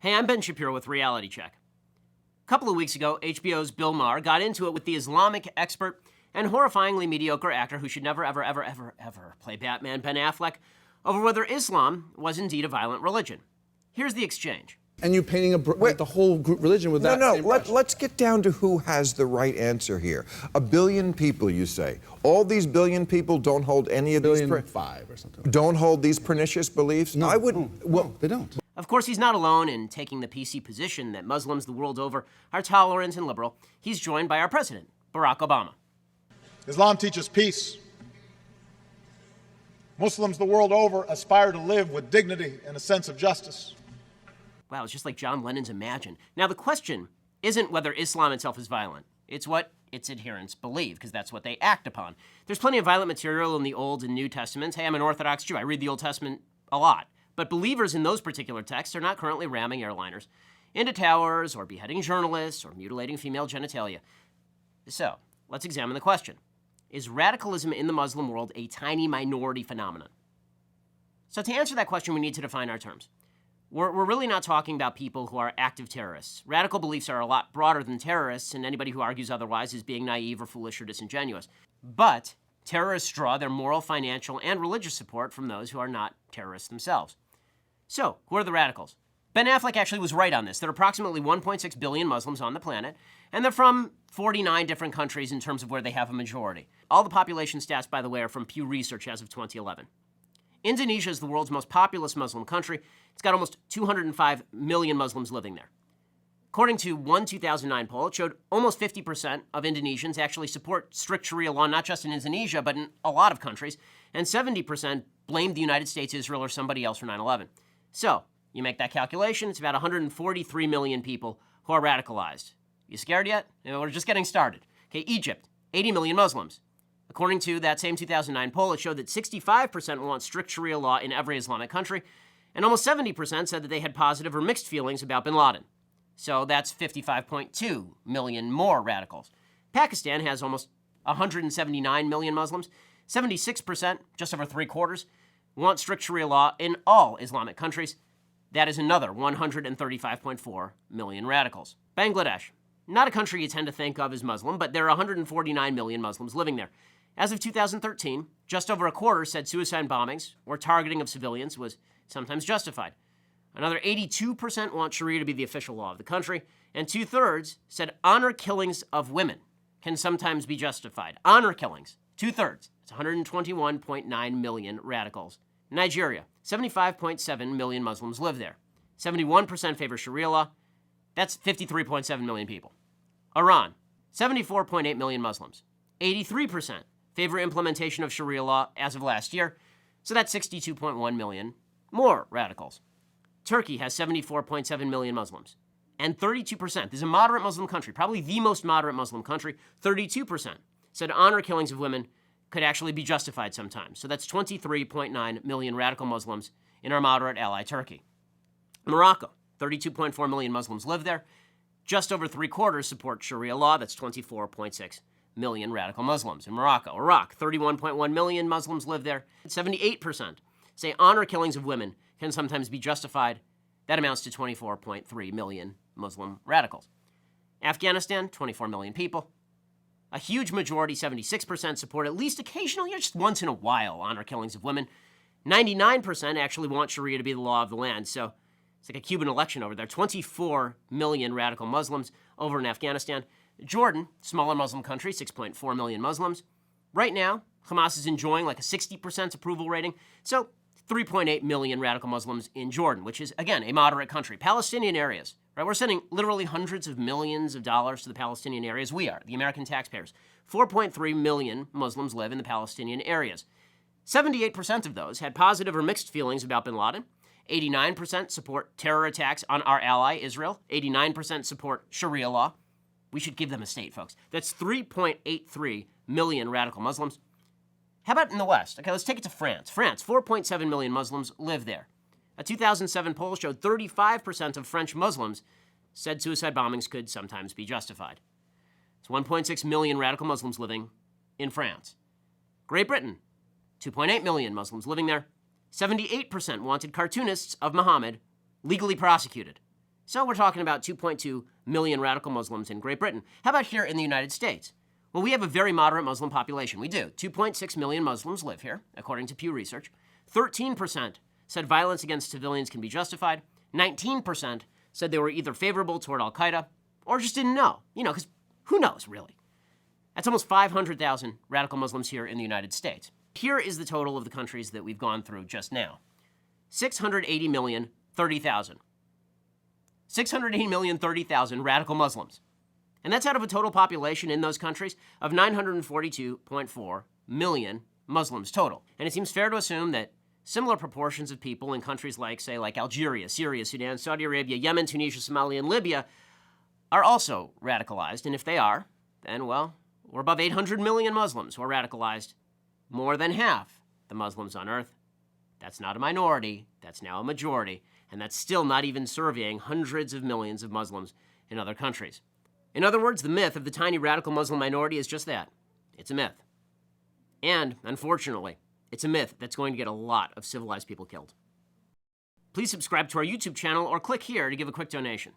Hey, I'm Ben Shapiro with Reality Check. A couple of weeks ago, HBO's Bill Maher got into it with the Islamic expert and horrifyingly mediocre actor who should never, ever play Batman, Ben Affleck, over whether Islam was indeed a violent religion. Here's the exchange. And you painting the whole religion with that same brush. Let's get down to who has the right answer here. 1 billion people, you say. All these billion people don't hold any of these... 1.5 or something. Don't hold these pernicious beliefs? No, I wouldn't... no, they don't. Of course, he's not alone in taking the PC position that Muslims the world over are tolerant and liberal. He's joined by our president, Barack Obama. Islam teaches peace. Muslims the world over aspire to live with dignity and a sense of justice. Wow, it's just like John Lennon's Imagine. Now, the question isn't whether Islam itself is violent. It's what its adherents believe, because that's what they act upon. There's plenty of violent material in the Old and New Testaments. Hey, I'm an Orthodox Jew. I read the Old Testament a lot. But believers in those particular texts are not currently ramming airliners into towers or beheading journalists or mutilating female genitalia. So, let's examine the question. Is radicalism in the Muslim world a tiny minority phenomenon? So to answer that question, we need to define our terms. We're really not talking about people who are active terrorists. Radical beliefs are a lot broader than terrorists, and anybody who argues otherwise is being naive or foolish or disingenuous. But terrorists draw their moral, financial, and religious support from those who are not terrorists themselves. So, who are the radicals? Ben Affleck actually was right on this. There are approximately 1.6 billion Muslims on the planet, and they're from 49 different countries in terms of where they have a majority. All the population stats, by the way, are from Pew Research as of 2011. Indonesia is the world's most populous Muslim country. It's got almost 205 million Muslims living there. According to one 2009 poll, it showed almost 50% of Indonesians actually support strict Sharia law, not just in Indonesia, but in a lot of countries, and 70% blamed the United States, Israel, or somebody else for 9/11. So, you make that calculation, it's about 143 million people who are radicalized. You scared yet? We're just getting started. Okay, Egypt, 80 million Muslims. According to that same 2009 poll, it showed that 65% want strict Sharia law in every Islamic country, and almost 70% said that they had positive or mixed feelings about bin Laden. So that's 55.2 million more radicals. Pakistan has almost 179 million Muslims. 76%, just over 3/4, want strict Sharia law in all Islamic countries. That is another 135.4 million radicals. Bangladesh, not a country you tend to think of as Muslim, but there are 149 million Muslims living there. As of 2013, just over a quarter said suicide bombings or targeting of civilians was sometimes justified. Another 82% want Sharia to be the official law of the country, and 2/3 said honor killings of women can sometimes be justified. Honor killings, 2/3. It's 121.9 million radicals. Nigeria, 75.7 million Muslims live there. 71% favor Sharia law. That's 53.7 million people. Iran, 74.8 million Muslims. 83% favor implementation of Sharia law as of last year. So that's 62.1 million more radicals. Turkey has 74.7 million Muslims. And 32%, this is a moderate Muslim country, probably the most moderate Muslim country, 32% said honor killings of women could actually be justified sometimes. So that's 23.9 million radical Muslims in our moderate ally, Turkey. Morocco, 32.4 million Muslims live there. Just over 3/4 support Sharia law. That's 24.6 million radical Muslims in Morocco. Iraq, 31.1 million Muslims live there. 78% say honor killings of women can sometimes be justified. That amounts to 24.3 million Muslim radicals. Afghanistan, 24 million people. A huge majority, 76%, support at least occasionally or just once in a while honor killings of women. 99% actually want Sharia to be the law of the land. So it's like a Cuban election over there. 24 million radical Muslims over in Afghanistan. Jordan, smaller Muslim country, 6.4 million Muslims. Right now, Hamas is enjoying like a 60% approval rating. So 3.8 million radical Muslims in Jordan, which is, again, a moderate country. Palestinian areas, right? We're sending literally hundreds of millions of dollars to the Palestinian areas. We are, the American taxpayers. 4.3 million Muslims live in the Palestinian areas. 78% of those had positive or mixed feelings about bin Laden. 89% support terror attacks on our ally, Israel. 89% support Sharia law. We should give them a state, folks. That's 3.83 million radical Muslims. How about in the West? Okay, let's take it to France. France, 4.7 million Muslims live there. A 2007 poll showed 35% of French Muslims said suicide bombings could sometimes be justified. It's 1.6 million radical Muslims living in France. Great Britain, 2.8 million Muslims living there. 78% wanted cartoonists of Muhammad legally prosecuted. So we're talking about 2.2 million radical Muslims in Great Britain. How about here in the United States? Well, we have a very moderate Muslim population. We do. 2.6 million Muslims live here, according to Pew Research. 13% said violence against civilians can be justified. 19% said they were either favorable toward al-Qaeda or just didn't know. Because who knows, really? That's almost 500,000 radical Muslims here in the United States. Here is the total of the countries that we've gone through just now. 680,030,000. 680,030,000 radical Muslims. And that's out of a total population in those countries of 942.4 million Muslims total. And it seems fair to assume that similar proportions of people in countries like Algeria, Syria, Sudan, Saudi Arabia, Yemen, Tunisia, Somalia, and Libya are also radicalized. And if they are, then, well, we're above 800 million Muslims who are radicalized. More than half the Muslims on earth. That's not a minority, that's now a majority. And that's still not even surveying hundreds of millions of Muslims in other countries. In other words, the myth of the tiny radical Muslim minority is just that. It's a myth. And, unfortunately, it's a myth that's going to get a lot of civilized people killed. Please subscribe to our YouTube channel or click here to give a quick donation.